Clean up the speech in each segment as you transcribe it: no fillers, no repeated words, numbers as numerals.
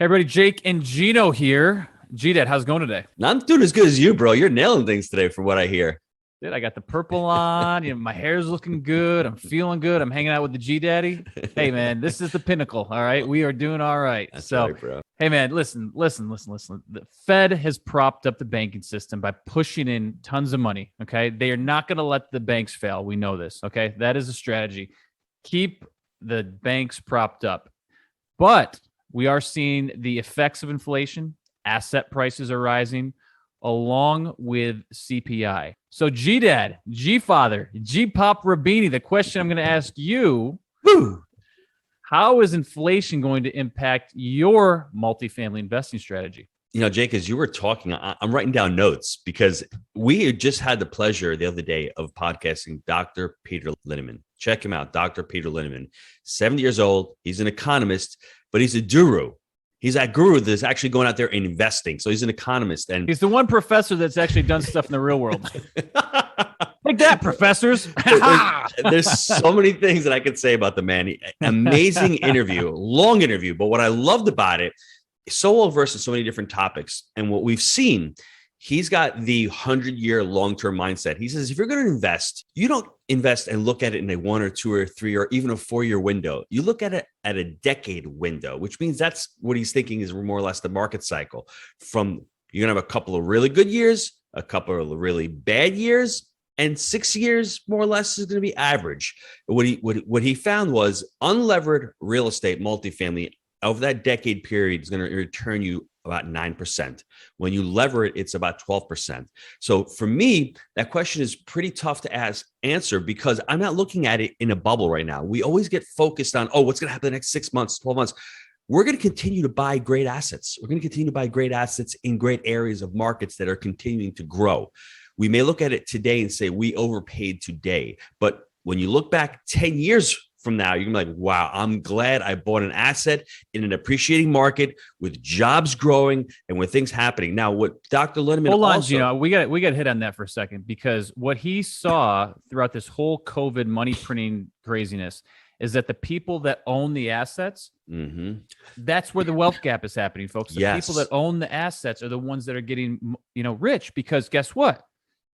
Hey everybody, Jake and Gino here. G-Dad, how's it going today? I'm doing as good as you, bro. You're nailing things today from what I hear. Dude, I got the purple on. My hair's looking good. I'm feeling good. I'm hanging out with the G-Daddy. Hey, man, this is the pinnacle, all right? We are doing all right. That's right, bro. Hey, man, listen. The Fed has propped up the banking system by pushing in tons of money, okay? They are not going to let the banks fail. We know this, okay? That is a strategy. Keep the banks propped up. But we are seeing the effects of inflation. Asset prices are rising along with CPI. So G-Dad, G-Father, G-Pop Rabini, the question I'm going to ask you, how is inflation going to impact your multifamily investing strategy? You know, Jake, as you were talking, I'm writing down notes because we just had the pleasure the other day of podcasting Dr. Peter Linneman. Check him out, Dr. Peter Linneman, 70 years old. He's an economist, but he's a guru. He's that guru that's actually going out there and investing. So he's an economist. And he's the one professor that's actually done stuff in the real world. Like that, professors. There's so many things that I could say about the man. Amazing interview, long interview. But what I loved about it, so well versed in so many different topics. And what we've seen, he's got the 100-year long-term mindset. He says, if you're going to invest, you don't invest and look at it in a 1 or 2 or 3 or even a 4-year window. You look at it at a decade window, which means that's what he's thinking is more or less the market cycle. From you're going to have a couple of really good years, a couple of really bad years, and 6 years more or less is going to be average. What he found was unlevered real estate multifamily over that decade period is going to return you about 9%. When you lever it, it's about 12%. So for me, that question is pretty tough to answer because I'm not looking at it in a bubble right now. We always get focused on, what's going to happen the next 6 months, 12 months. We're going to continue to buy great assets. We're going to continue to buy great assets in great areas of markets that are continuing to grow. We may look at it today and say we overpaid today. But when you look back 10 years from now, you're gonna be like, wow, I'm glad I bought an asset in an appreciating market with jobs growing and with things happening. Now, what Dr. Linneman Hold on, Gino, we got to hit on that for a second because what he saw throughout this whole COVID money printing craziness is that the people that own the assets, that's where the wealth gap is happening, folks. The people that own the assets are the ones that are getting, rich because guess what?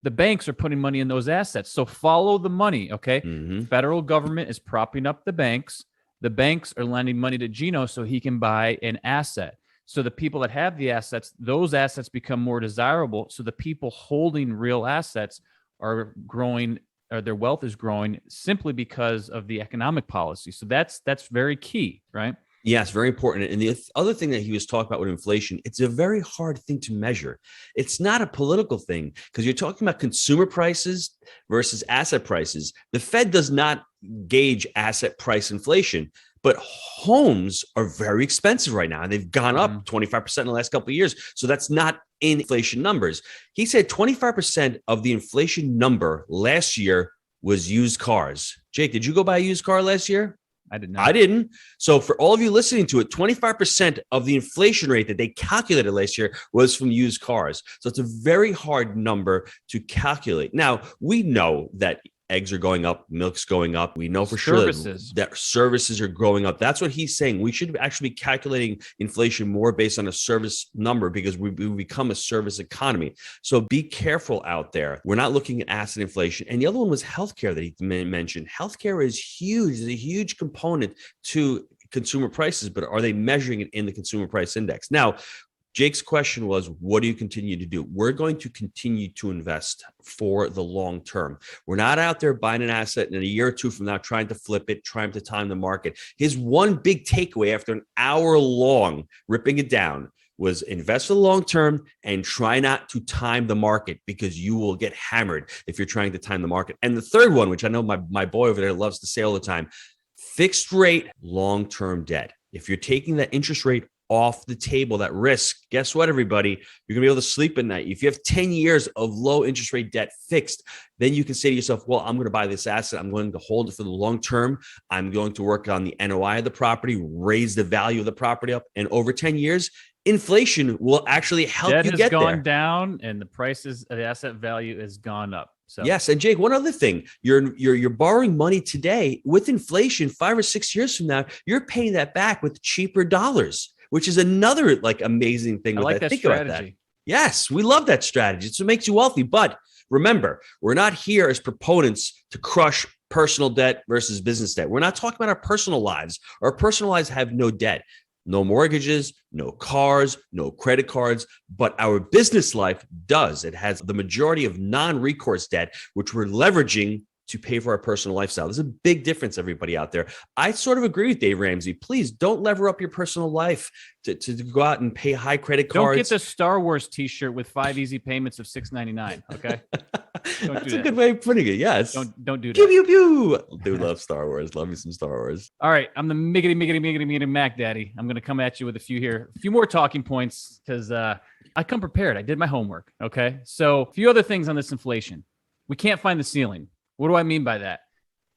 The banks are putting money in those assets. So follow the money, okay? Federal government is propping up the banks. The banks are lending money to Gino so he can buy an asset. So the people that have the assets, those assets become more desirable. So the people holding real assets are growing, or their wealth is growing simply because of the economic policy. So that's very key, right? Yes, very important. And the other thing that he was talking about with inflation, it's a very hard thing to measure. It's not a political thing because you're talking about consumer prices versus asset prices. The Fed does not gauge asset price inflation, but homes are very expensive right now. And they've gone up 25% in the last couple of years. So that's not in inflation numbers. He said 25% of the inflation number last year was used cars. Jake, did you go buy a used car last year? I did not. I didn't. So for all of you listening to it, 25% of the inflation rate that they calculated last year was from used cars. So it's a very hard number to calculate. Now, we know that eggs are going up, milk's going up. We know for sure that services are growing up. That's what he's saying. We should actually be calculating inflation more based on a service number because we become a service economy. So be careful out there. We're not looking at asset inflation. And the other one was healthcare that he mentioned. Healthcare is huge. It's a huge component to consumer prices, but are they measuring it in the consumer price index? Now, Jake's question was, what do you continue to do? We're going to continue to invest for the long term. We're not out there buying an asset and in a year or two from now trying to flip it, trying to time the market. His one big takeaway after an hour long ripping it down was invest for the long term and try not to time the market because you will get hammered if you're trying to time the market. And the third one, which I know my boy over there loves to say all the time, fixed rate long-term debt. If you're taking that interest rate off the table, that risk, guess what, everybody? You're going to be able to sleep at night. If you have 10 years of low interest rate debt fixed, then you can say to yourself, well, I'm going to buy this asset. I'm going to hold it for the long term. I'm going to work on the NOI of the property, raise the value of the property up. And over 10 years, inflation will actually help you get there. Debt has gone down and the prices of the asset value has gone up. So. Yes. And Jake, one other thing, you're borrowing money today with inflation 5 or 6 years from now, you're paying that back with cheaper dollars. which is another like amazing thing. I like that think strategy. about that. Yes, we love that strategy. It's what makes you wealthy. But remember, we're not here as proponents to crush personal debt versus business debt. We're not talking about our personal lives. Our personal lives have no debt, no mortgages, no cars, no credit cards, but our business life does. It has the majority of non-recourse debt, which we're leveraging to pay for our personal lifestyle. There's a big difference, everybody out there. I sort of agree with Dave Ramsey. Please don't lever up your personal life to go out and pay high credit cards. Don't get the Star Wars t-shirt with 5 easy payments of $6.99. Okay. That's a good way of putting it. Yes. Don't do that. Pew, pew, pew. Do love Star Wars. Love me some Star Wars. All right. I'm the miggity Mac Daddy. I'm going to come at you with a few more talking points because I come prepared. I did my homework. Okay. So a few other things on this inflation. We can't find the ceiling. What do I mean by that?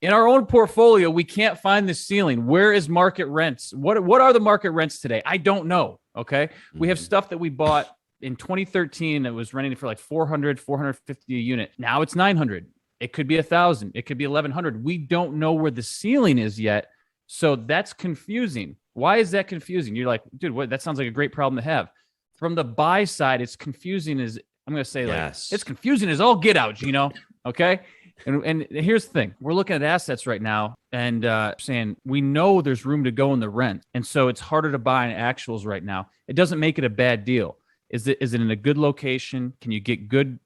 In our own portfolio, we can't find the ceiling. Where is market rents? What are the market rents today? I don't know. Okay. We have stuff that we bought in 2013 that was renting for like 400, 450 a unit. Now it's 900. It could be 1,000. It could be 1,100. We don't know where the ceiling is yet. So that's confusing. Why is that confusing? You're like, dude, that sounds like a great problem to have. From the buy side, it's confusing as I'm going to say, it's confusing as all get out, Gino. Okay. And here's the thing. We're looking at assets right now and saying we know there's room to go in the rent. And so it's harder to buy in actuals right now. It doesn't make it a bad deal. Is it in a good location? Can you get good,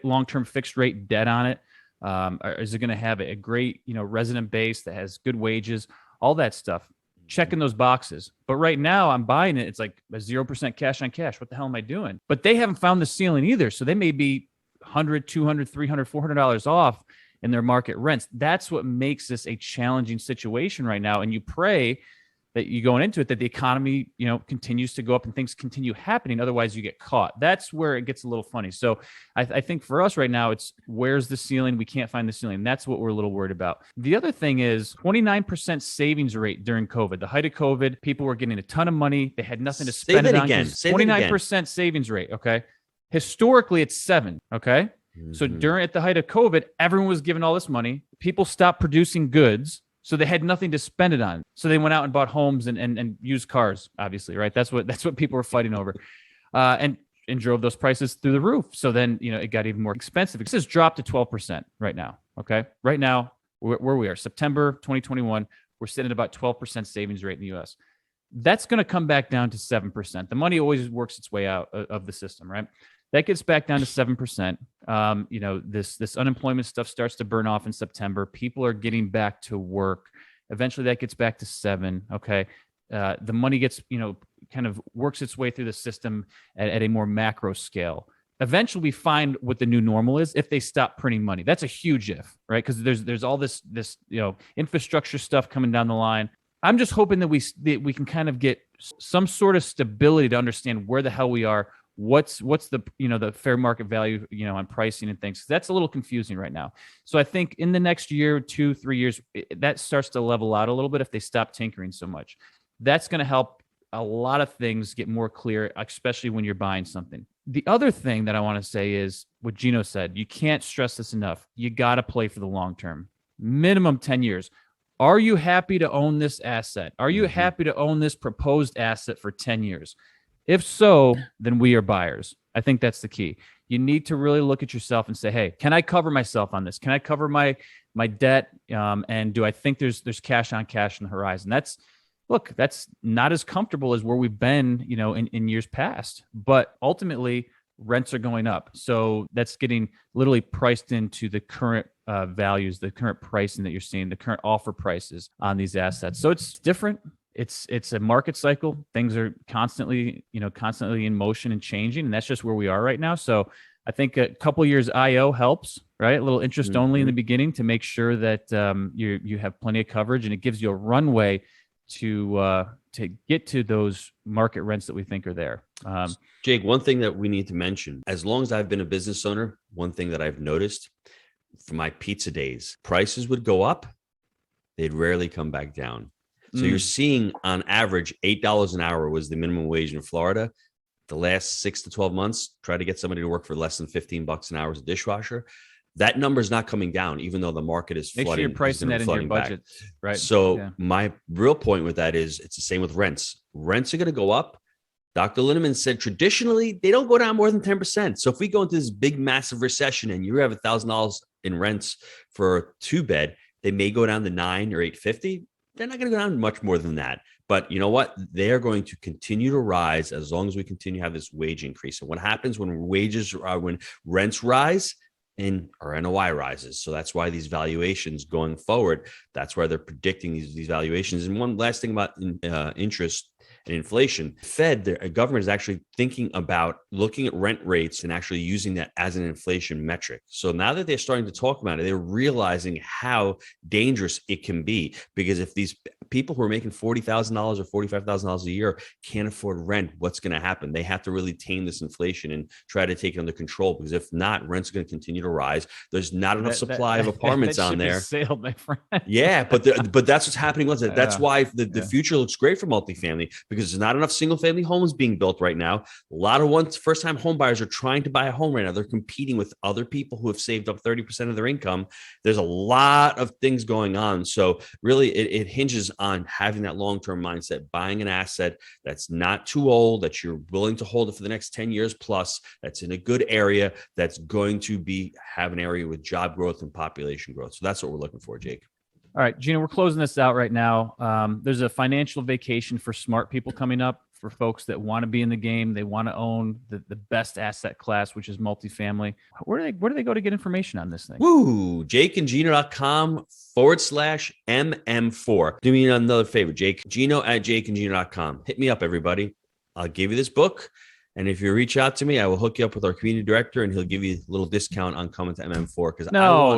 long-term fixed rate debt on it? Or is it going to have a great, resident base that has good wages, all that stuff? Checking those boxes. But right now I'm buying it. It's like a 0% cash on cash. What the hell am I doing? But they haven't found the ceiling either. So they may be $100, $200, $300, $400 off in their market rents. That's what makes this a challenging situation right now. And you pray that you going into it, that the economy, continues to go up and things continue happening. Otherwise you get caught. That's where it gets a little funny. So I think for us right now, it's where's the ceiling? We can't find the ceiling. That's what we're a little worried about. The other thing is 29% savings rate during COVID. The height of COVID, people were getting a ton of money. They had nothing to spend it on. 29% savings rate. Okay. Historically, it's 7. Okay. Mm-hmm. So at the height of COVID, everyone was given all this money. People stopped producing goods. So they had nothing to spend it on. So they went out and bought homes and used cars, obviously, right? That's what people were fighting over. And drove those prices through the roof. So then, it got even more expensive. This has dropped to 12% right now. Okay. Right now, where we are, September 2021, we're sitting at about 12% savings rate in the US. That's going to come back down to 7%. The money always works its way out of the system, right? That gets back down to 7%. This unemployment stuff starts to burn off in September. People are getting back to work. Eventually that gets back to 7. Okay. The money gets, kind of works its way through the system at a more macro scale. Eventually we find what the new normal is if they stop printing money. That's a huge if, right? Because there's all this infrastructure stuff coming down the line. I'm just hoping that we can kind of get some sort of stability to understand where the hell we are. What's the the fair market value on pricing and things. That's a little confusing right now. So I think in the next year, 2, 3 years, that starts to level out a little bit if they stop tinkering so much. That's going to help a lot of things get more clear, especially when you're buying something. The other thing that I want to say is what Gino said. You can't stress this enough. You got to play for the long term, minimum 10 years. Are you happy to own this asset? Are you happy to own this proposed asset for 10 years? If so, then we are buyers. I think that's the key. You need to really look at yourself and say, hey, can I cover myself on this? Can I cover my debt? And do I think there's cash on cash on the horizon? That's not as comfortable as where we've been, in years past. But ultimately, rents are going up. So that's getting literally priced into the current values, the current pricing that you're seeing, the current offer prices on these assets. So it's different. It's a market cycle. Things are constantly in motion and changing, and that's just where we are right now. So I think a couple years IO helps, right? A little interest only in the beginning to make sure that you have plenty of coverage, and it gives you a runway to get to those market rents that we think are there. Jake, one thing that we need to mention, as long as I've been a business owner, one thing that I've noticed from my pizza days, prices would go up. They'd rarely come back down. So you're seeing on average, $8 an hour was the minimum wage in Florida. The last 6 to 12 months, try to get somebody to work for less than $15 an hour as a dishwasher. That number is not coming down, even though the market is Make flooding. sure you're pricing that into your budget, right? So my real point with that is it's the same with rents. Rents are going to go up. Dr. Linneman said traditionally they don't go down more than 10%. So if we go into this big, massive recession and you have $1,000 in rents for a 2-bed, they may go down to 9 or 850. They're not going to go down much more than that. But you know what? They are going to continue to rise as long as we continue to have this wage increase. And what happens when when rents rise? And our NOI rises. So that's why these valuations going forward, that's why they're predicting these valuations. And one last thing about interest and inflation, the government is actually thinking about looking at rent rates and actually using that as an inflation metric. So now that they're starting to talk about it, they're realizing how dangerous it can be, because if these people who are making $40,000 or $45,000 a year can't afford rent, what's going to happen? They have to really tame this inflation and try to take it under control, because if not, rent's going to continue to rise. There's not enough supply of apartments on there. Sailed, my friend. Yeah, but that's what's happening. That's why the future looks great for multifamily, because there's not enough single family homes being built right now. A lot of first time home buyers are trying to buy a home right now. They're competing with other people who have saved up 30% of their income. There's a lot of things going on. So really it hinges on having that long-term mindset, buying an asset that's not too old, that you're willing to hold it for the next 10 years plus, that's in a good area, that's going to have an area with job growth and population growth. So that's what we're looking for, Jake. All right, Gino, we're closing this out right now. There's a financial vacation for smart people coming up, for folks that want to be in the game. They want to own the best asset class, which is multifamily. Where do they go to get information on this thing? Woo, jakeandgino.com/MM4. Do me another favor, Jake. Gino at jakeandgino.com. Hit me up, everybody. I'll give you this book. And if you reach out to me, I will hook you up with our community director, and he'll give you a little discount on coming to MM4. Because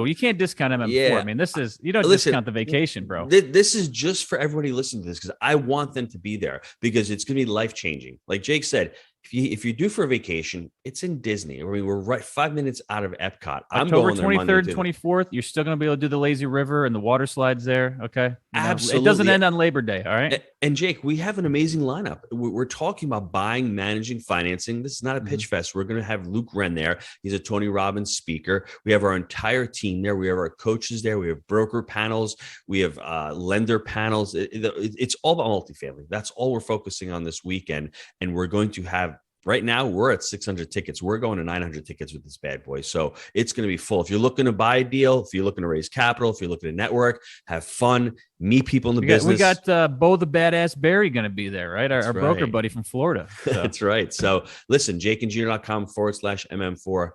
you can't discount MM4. Yeah. I mean, you don't discount the vacation, bro. This is just for everybody listening to this, because I want them to be there, because it's going to be life changing. Like Jake said, if you do for a vacation, it's in Disney. I mean, we're right 5 minutes out of Epcot. October 23rd, 24th. You're still going to be able to do the lazy river and the water slides there. Okay. Absolutely. It doesn't end on Labor Day. All right. And Jake, we have an amazing lineup. We're talking about buying, managing, financing. This is not a pitch fest. We're going to have Luke Wren there. He's a Tony Robbins speaker. We have our entire team there. We have our coaches there. We have broker panels. We have lender panels. It's all about multifamily. That's all we're focusing on this weekend. And we're going to have, right now, we're at 600 tickets. We're going to 900 tickets with this bad boy. So it's going to be full. If you're looking to buy a deal, if you're looking to raise capital, if you're looking to network, have fun, meet people in the business. We got Bo the Badass Barry going to be there, right? Our broker buddy from Florida. So. That's right. So listen, jakeandgino.com/MM4.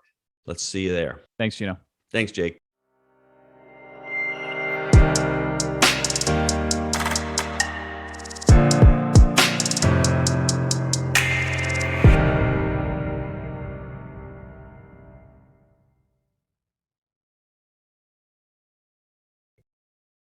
Let's see you there. Thanks, Gino. Thanks, Jake.